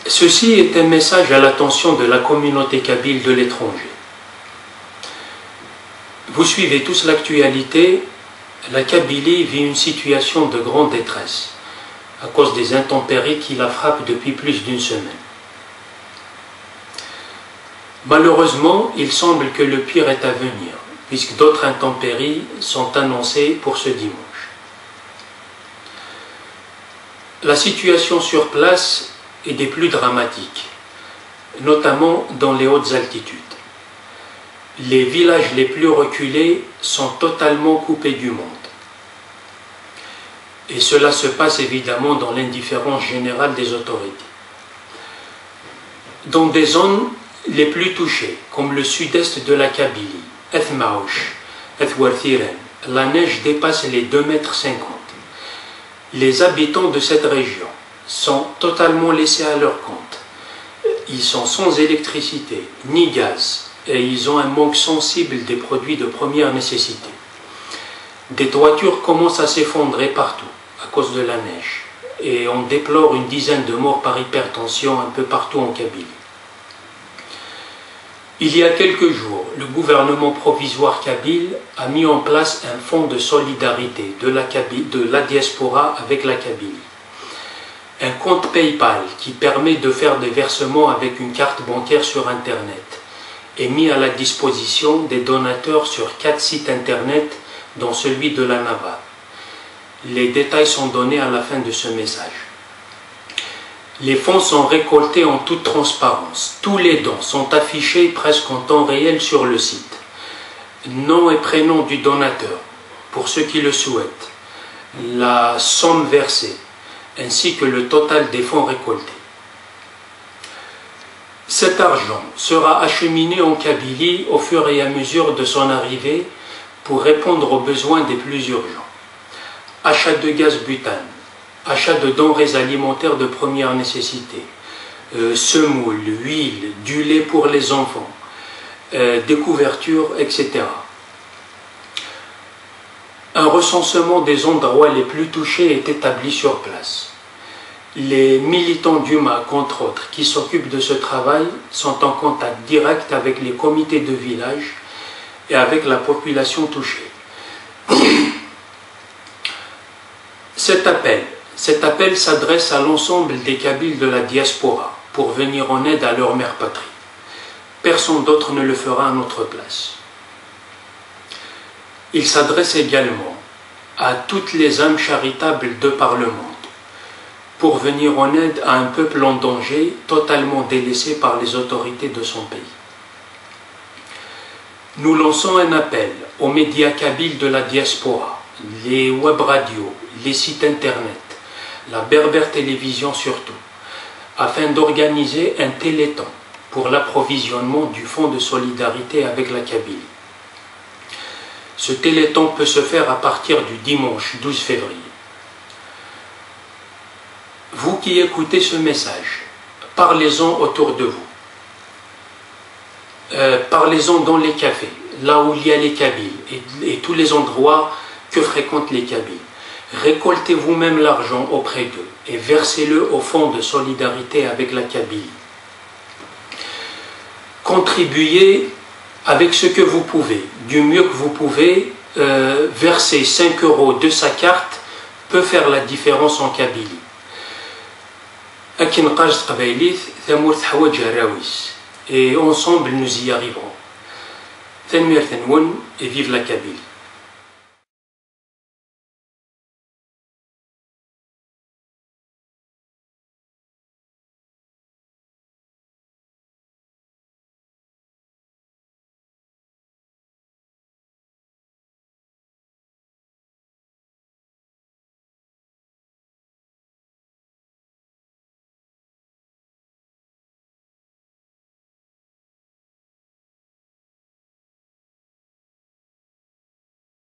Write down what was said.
Ceci est un message à l'attention de la communauté kabyle de l'étranger. Vous suivez tous l'actualité, la Kabylie vit une situation de grande détresse à cause des intempéries qui la frappent depuis plus d'une semaine. Malheureusement, il semble que le pire est à venir, puisque d'autres intempéries sont annoncées pour ce dimanche. La situation sur place est des plus dramatiques, notamment dans les hautes altitudes. Les villages les plus reculés sont totalement coupés du monde. Et cela se passe évidemment dans l'indifférence générale des autorités. Dans des zones les plus touchées, comme le sud-est de la Kabylie, Ethmaouch, Ethwarthiren, la neige dépasse les 2,50 m. Les habitants de cette région sont totalement laissés à leur compte. Ils sont sans électricité ni gaz et ils ont un manque sensible des produits de première nécessité. Des toitures commencent à s'effondrer partout à cause de la neige et on déplore une dizaine de morts par hypertension un peu partout en Kabylie. Il y a quelques jours, le gouvernement provisoire kabyle a mis en place un fonds de solidarité de la diaspora avec la Kabylie. Un compte PayPal qui permet de faire des versements avec une carte bancaire sur Internet est mis à la disposition des donateurs sur 4 sites Internet, dont celui de la Nava. Les détails sont donnés à la fin de ce message. Les fonds sont récoltés en toute transparence. Tous les dons sont affichés presque en temps réel sur le site. Nom et prénom du donateur, pour ceux qui le souhaitent, la somme versée, ainsi que le total des fonds récoltés. Cet argent sera acheminé en Kabylie au fur et à mesure de son arrivée pour répondre aux besoins des plus urgents. Achat de gaz butane, achat de denrées alimentaires de première nécessité, semoule, huile, du lait pour les enfants, des couvertures, etc. Un recensement des endroits les plus touchés est établi sur place. Les militants d'UMA, entre autres, qui s'occupent de ce travail, sont en contact direct avec les comités de village et avec la population touchée. Cet appel s'adresse à l'ensemble des Kabyles de la diaspora pour venir en aide à leur mère patrie. Personne d'autre ne le fera à notre place. Il s'adresse également à toutes les âmes charitables de par le monde pour venir en aide à un peuple en danger, totalement délaissé par les autorités de son pays. Nous lançons un appel aux médias kabyles de la diaspora, les web radios, les sites internet, la Berbère Télévision surtout, afin d'organiser un téléthon pour l'approvisionnement du fonds de solidarité avec la Kabylie. Ce téléthon peut se faire à partir du dimanche 12 février. Vous qui écoutez ce message, parlez-en autour de vous. Parlez-en dans les cafés, là où il y a les Kabyles et tous les endroits que fréquentent les Kabyles. Récoltez vous-même l'argent auprès d'eux et versez-le au fonds de solidarité avec la Kabylie. Contribuez avec ce que vous pouvez, du mieux que vous pouvez. Verser 5 € de sa carte peut faire la différence en Kabylie. Et ensemble nous y arriverons. Et vive la Kabylie.